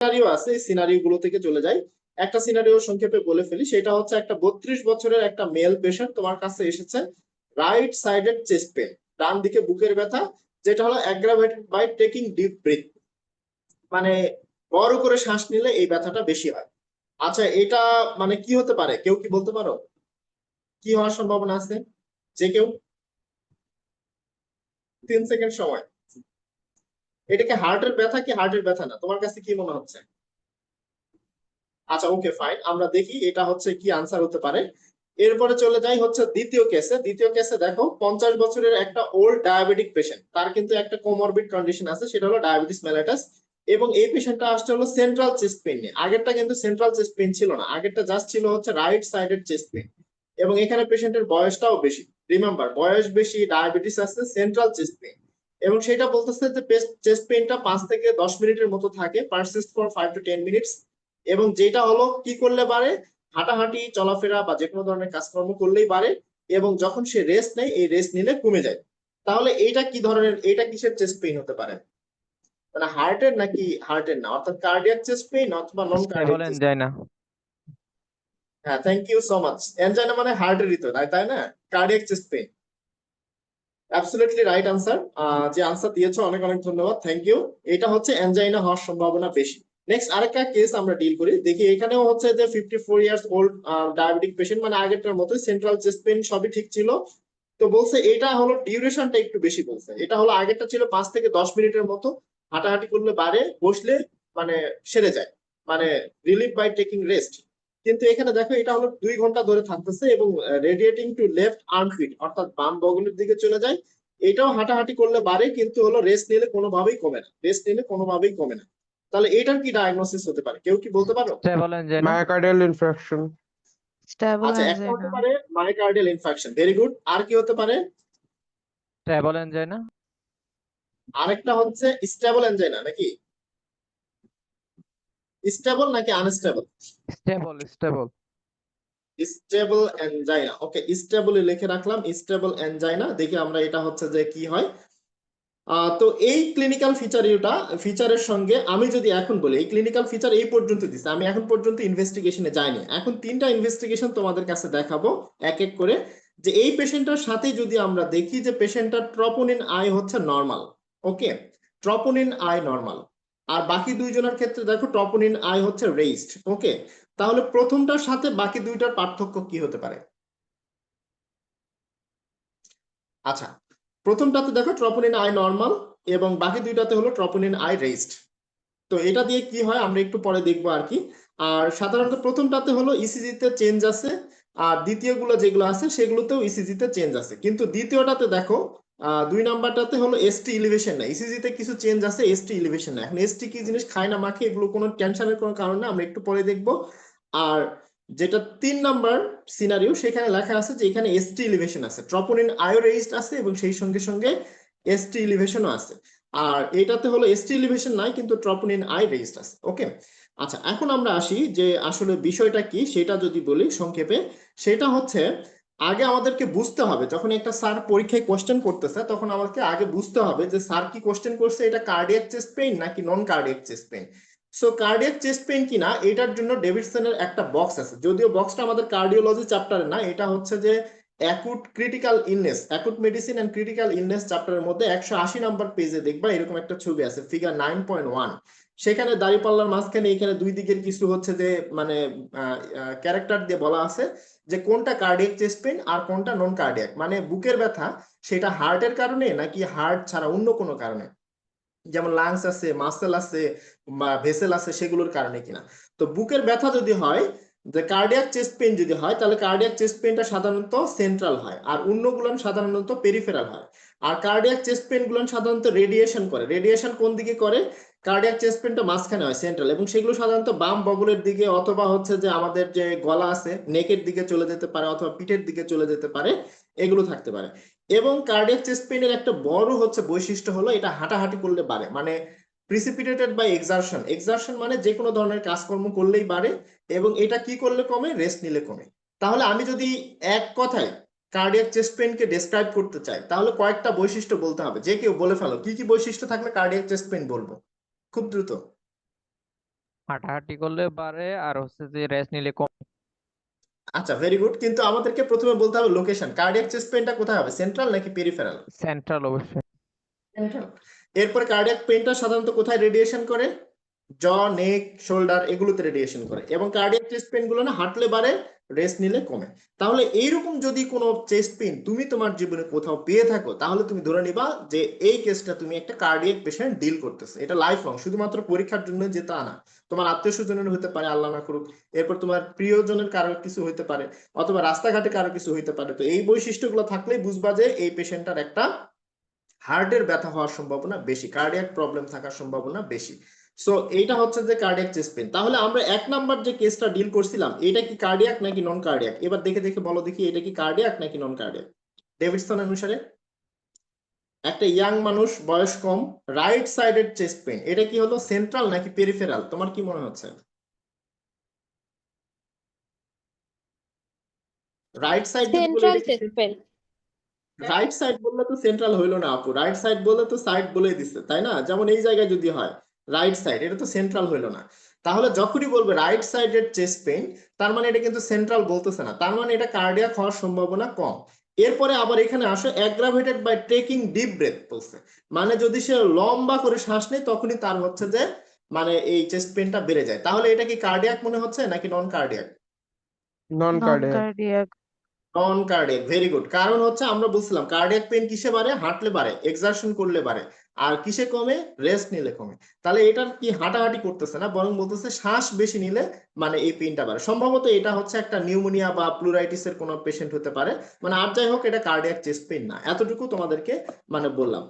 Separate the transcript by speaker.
Speaker 1: Scenario আছে, এই scenario গুলো থেকে চলে যাই। একটা সিনারিও সংক্ষেপে বলে ফেলি, সেটা হচ্ছে একটা 32 বছরের একটা মেল পেশেন্ট তোমার কাছে এসেছে, রাইট সাইডেড চেস্ট পেন, ডান দিকে বুকের ব্যথা, যেটা হলো aggravated by taking deep breath, মানে বড় করে শ্বাস নিলে এই ব্যথাটা বেশি হয়। আচ্ছা, এটা মানে কি হতে পারে, কেউ কি বলতে পারো কি হওয়ার সম্ভাবনা আছে? যে কেউ 3 সেকেন্ড সময়। এটা কি হার্টের ব্যথা কি হার্টের ব্যথা না, তোমার কাছে কি মনে হচ্ছে? আচ্ছা, ওকে ফাইন, আমরা দেখি এটা হচ্ছে কি আনসার হতে পারে। এরপরে চলে যাই হচ্ছে দ্বিতীয় কেসে। দ্বিতীয় কেসে দেখো 50 বছরের একটা ওল্ড ডায়াবেটিক পেশেন্ট, তার কিন্তু একটা কোমরবিড কন্ডিশন আছে, সেটা হলো ডায়াবেটিস মেলাইটাস। এবং এই পেশেন্টটা আসছে হলো সেন্ট্রাল চেস্ট পেইন নিয়ে। আগেরটা কিন্তু সেন্ট্রাল চেস্ট পেইন ছিল না, আগেরটা জাস্ট ছিল হচ্ছে রাইট সাইডের চেস্ট পেইন। এবং এখানে পেশেন্টের বয়সটাও বেশি, রিমেম্বার বয়স বেশি, ডায়াবেটিস আছে, সেন্ট্রাল চেস্ট পেইন। এবং সেটা বলতেছে যে চেস্ট পেইনটা 5 থেকে 10 মিনিটের মতো থাকে, পারসিস্ট ফর 5 to 10 মিনিটস। এবং যেটা হলো কি করলে বাড়ে, হাঁটাহাঁটি চলাফেরা বা যে কোনো ধরনের কাজকর্ম করলেই বাড়ে। এবং যখন সে রেস্ট নেয়, এই রেস্ট নিলে কমে যায়। তাহলে এইটা কি ধরনের, এটা কিসের চেস্ট পেইন হতে পারে? মানে হার্টের নাকি হার্টের না, অর্থাৎ কার্ডিয়াক চেস্ট পেইন অথবা non cardiac
Speaker 2: stable
Speaker 1: chest?
Speaker 2: Angina.
Speaker 1: হ্যাঁ, thank you so much. Angina মানে হার্টেরই তো, তাই না? Cardiac chest pain, absolutely right answer. যে আনসার দিয়েছো অনেক অনেক ধন্যবাদ, থ্যাংক ইউ। এটা হচ্ছে এনজাইনা হওয়ার সম্ভাবনা বেশি। নেক্সট আরেকটা কেস আমরা ডিল করি, দেখি। এখানেও হচ্ছে যে 54 ইয়ার্স ওল্ড ডায়াবেটিক পেশেন্ট, মানে আগেরটার মতো সেন্ট্রাল চেস্ট পেইন, সবই ঠিক ছিল। তো বলছে এটা হলো ডিউরেশনটা একটু বেশি, বলছে এটা হলো আগেরটা ছিল 5 থেকে 10 মিনিটের মতো, হাঁটাহাঁটি করলে বাড়ে, বসলে মানে সেরে যায়, মানে রিলিফ বাই টেকিং রেস্ট। কিন্তু এখানে দেখো এটা হলো 2 ঘন্টা ধরে থাকতেছে এবং রেডিয়েটিং টু লেফট আর্মপিট, অর্থাৎ বাম বগলের দিকে চলে যায়। এটাও হাঁটাহাঁটি করলে বাড়ে, কিন্তু হলো রেস্ট নিলে কোনোভাবেই কমে না, রেস্ট নিলে কোনোভাবেই কমে না। তাহলে এটার কি ডায়াগনোসিস হতে পারে, কেউ কি বলতে পারো?
Speaker 2: Stable angina.
Speaker 3: Myocardial infarction.
Speaker 4: Stable
Speaker 1: আচ্ছা, একটা হতে
Speaker 4: এনজাইনা।
Speaker 1: পারে মায়োকার্ডিয়াল ইনফাকশন, ভেরি গুড। আর কি হতে পারে?
Speaker 2: Stable angina.
Speaker 1: আরেকটা হচ্ছে স্টেবল এনজাইনা নাকি? স্টেবল নাকি unstable?
Speaker 2: Stable stable.
Speaker 1: Stable angina, okay, stable লিখে রাখলাম, স্টেবল এনজাইনা। দেখি আমরা এটা হচ্ছে যে কি হয়। তো এই ক্লিনিক্যাল ফিচারের সঙ্গে আমি যদি এখন বলি, এই ক্লিনিক্যাল ফিচার এই পর্যন্ত দিচ্ছে, আমি এখন পর্যন্ত ইনভেস্টিগেশনে যাইনি। এখন 3টা ইনভেস্টিগেশন তোমাদের কাছে দেখাবো এক এক করে। যে এই পেশেন্টটার সাথে যদি আমরা দেখি যে পেশেন্টটার ট্রপোনিন আই হচ্ছে normal, okay, troponin I normal. আর বাকি দুইজনের ক্ষেত্রে দেখো ট্রপোনিন আই হচ্ছে রেইজড, ওকে। তাহলে প্রথমটার সাথে বাকি দুইটার পার্থক্য কি হতে পারে? আচ্ছা, প্রথমটাতে দেখো ট্রপোনিন আই নর্মাল এবং বাকি দুইটাতে হলো ট্রপোনিন আই রেইজড। তো এটা দিয়ে কি হয় আমরা একটু পরে দেখবো আর কি। আর সাধারণত প্রথমটাতে হলো ইসিজি তে চেঞ্জ আছে, আর দ্বিতীয় গুলো যেগুলো আছে সেগুলোতেও ইসিজি তে চেঞ্জ আছে। কিন্তু দ্বিতীয়টাতে দেখো 2 নাম্বারটাতে হলো এসটি ইলিভেশন না, ইসিজি তে কিছু চেঞ্জ আছে, এসটি ইলিভেশন না। এখন এসটি কি জিনিস, খায় না মাখে, এগুলো কোনো টেনশনের কোনো কারণ না, আমরা একটু পরে দেখবো। আর যেটা 3 নাম্বার সিনারিও, সেখানে লেখা আছে যে এখানে এসটি ইলিভেশন আছে, ট্রপোনিন আয়ো রেইজড আছে এবং সেই সঙ্গে সঙ্গে এসটি ইলিভেশনও আছে। আর এটাতে হলো এসটি এলিভেশন নাই, কিন্তু ট্রপোনিন আই রেইজড আছে, ওকে। আচ্ছা, এখন আমরা আসি যে আসলে বিষয়টা কি সেটা যদি বলি সংক্ষেপে। সেটা হচ্ছে আগে আমাদেরকে বুঝতে হবে, যখন একটা স্যার পরীক্ষায় কোশ্চেন করতেছে তখন আমাদেরকে আগে বুঝতে হবে যে স্যার কি কোশ্চেন করছে, এটা কার্ডিয়াক চেস্ট পেইন নাকি non cardiac chest pain. So cardiac chest pain কিনা এটার জন্য ডেভিডসনের একটা বক্স আছে, যদিও বক্সটা আমাদের কার্ডিওলজি চ্যাপ্টারে না, এটা হচ্ছে যে acute critical illness, acute medicine and critical illness চ্যাপ্টারের মধ্যে 180 নাম্বার পেজে দেখবা এরকম একটা ছবি আছে, ফিগার 9.1। সেখানে দাঁড়িপাল্লার মাঝখানে এখানে দুই দিকের কিছু হচ্ছে যে মানে ক্যারেক্টার দিয়ে বলা আছে যে কোনটা কার্ডিয়াক চেস্ট পেইন আর কোনটা নন কার্ডিয়াক, মানে বুকের ব্যথা সেটা হার্টের কারণে নাকি হার্ট ছাড়া অন্য কোনো কারণে, যেমন লাংস আছে, মাসেল আছে বা ভেসেল আছে, সেগুলোর কারণে কিনা। তো বুকের ব্যথা যদি হয়, যে কার্ডিয়াক চেস্ট পেইন যদি হয়, তাহলে কার্ডিয়াক চেস্ট পেইনটা সাধারণত সেন্ট্রাল হয় আর অন্যগুলো সাধারণত পেরিফেরাল হয়। আর কার্ডিয়াক চেস্ট পেইন গুলো সাধারণত রেডিয়েশন করে, রেডিয়েশন কোন দিকে করে, কার্ডিয়াক চেস্ট পেইনটা মাঝখানে হয়, সেন্ট্রাল, এবং সেগুলো সাধারণত বাম বগলের দিকে অথবা হচ্ছে যে আমাদের যে গলা আছে নেকের দিকে চলে যেতে পারে অথবা পিঠের দিকে চলে যেতে পারে, এগুলো থাকতে পারে। এবং কার্ডিয়াক চেস্ট পেইনের একটা বড় হচ্ছে বৈশিষ্ট্য হলো এটা হাঁটাহাঁটি করলে বাড়ে, মানে প্রিসিপিটেটেড বাই এক্সারশন, এক্সারশন মানে যে কোনো ধরনের কাজকর্ম করলেই বাড়ে। এবং এটা কি করলে কমে, রেস্ট নিলে কমে। তাহলে আমি যদি এক কথায় কার্ডিয়াক চেস্ট পেইনকে ডেসক্রাইব করতে চাই, তাহলে কয়েকটা বৈশিষ্ট্য বলতে হবে, যে কেউ বলে ফেলো কি কি বৈশিষ্ট্য থাকলে কার্ডিয়াক চেস্ট পেইন বলবো, খুব দ্রুত।
Speaker 2: হাঁটাহাঁটি করলে বাড়ে আর হচ্ছে যে রেস্ট নিলে কম।
Speaker 1: আচ্ছা, ভেরি গুড, কিন্তু আমাদেরকে প্রথমে বলতে হবে লোকেশন, কার্ডিয়াক চেস্ট পেইনটা কোথায় হবে, সেন্ট্রাল নাকি পেরিফেরাল?
Speaker 2: সেন্ট্রাল অবশ্যই।
Speaker 1: সেন্ট্রাল। এরপর কার্ডিয়াক পেইনটা সাধারণত কোথায় রেডিয়েশন করে? জ, নেক, শোল্ডার এগুলোতে রেডিয়েশন করে, এবং কার্ডিয়াক চেস্ট পেইন গুলো না হাঁটলে বাড়ে, রেস্ট নিলে কমে। তাহলে এইরকম যদি কোনো চেস্ট পেইন তুমি তোমার জীবনে কোথাও পেয়ে থাকো, তাহলে তুমি ধরে নিবা যে এই কেসটা তুমি একটা কার্ডিয়াক পেশেন্ট ডিল করতেছো। এটা লাইফ লং, শুধুমাত্র পরীক্ষার জন্য যে তা না, তোমার আত্মীয় স্বজনের হতে পারে, আল্লাহ না করুক, এরপর তোমার প্রিয়জনের কারো কিছু হইতে পারে, অথবা রাস্তাঘাটে কারো কিছু হইতে পারে। তো এই বৈশিষ্ট্যগুলো থাকলেই বুঝবা যে এই পেশেন্টটার একটা হার্টের ব্যথা হওয়ার সম্ভাবনা বেশি, কার্ডিয়াক প্রবলেম থাকার সম্ভাবনা বেশি। সো এইটা হচ্ছে যে কার্ডিয়াক চেস্ট পেইন। তাহলে আমরা 1 নাম্বার যে কেসটা ডিল করছিলাম, এটা কি কার্ডিয়াক নাকি নন কার্ডিয়াক? এবার দেখে দেখে বলো দেখি, এটা কি কার্ডিয়াক নাকি নন কার্ডিয়াক ডেভিডসন অনুসারে? একটা ইয়াং মানুষ, বয়স কম, রাইট সাইডের চেস্ট পেইন, এটা কি হলো সেন্ট্রাল নাকি পেরিফেরাল, তোমার কি মনে হচ্ছে? রাইট সাইড যদি বলে,
Speaker 3: সেন্ট্রাল
Speaker 1: এটা কি?
Speaker 3: Chest pain.
Speaker 1: রাইট সাইড বললে তো সেন্ট্রাল হইলো না আপু, রাইট সাইড বললে তো সাইড বলে দিচ্ছে, তাই না? যেমন এই জায়গায় যদি হয় রাইট সাইড, এটা তো সেন্ট্রাল হইলো না। তাহলে যখনই বলবে রাইট সাইডের চেস্ট পেইন, তার মানে এটা কিন্তু সেন্ট্রাল বলতেছে না, তার মানে এটা কার্ডিয়াক হওয়ার সম্ভাবনা কম। এরপরে আবার এখানে আসো, aggravated by taking deep breath বলছে, মানে যদি সে লম্বা করে শ্বাস নেয় তখনই তার হচ্ছে যে মানে এই চেস্ট পেইনটা বেড়ে যায়। তাহলে এটা কি কার্ডিয়াক মনে হচ্ছে নাকি নন কার্ডিয়াক?
Speaker 4: নন
Speaker 2: নন
Speaker 4: কার্ডিয়াক।
Speaker 2: কার্ডিয়াক।
Speaker 1: নন কার্ডিয়াক, ভেরি গুড। কারণ হচ্ছে আমরা বলছিলাম কার্ডিয়াক পেইন কিসে বাড়ে? হাঁটলে বাড়ে, এক্সারশন করলে বাড়ে। আর কিসে কমে? রেস্ট নিলে কমে। তাহলে এটা কি হাঁটাহাঁটি করতেছে না, বরং বলতেছে শ্বাস বেশি নিলে মানে এই পেইনটা বাড়ে। সম্ভবত এটা হচ্ছে একটা নিউমোনিয়া বা প্লুরাইটিসের কোনো পেশেন্ট হতে পারে। মানে আর যাই হোক, এটা কার্ডিয়াক চেস্ট পেইন না, এতটুকু তোমাদেরকে মানে বললাম।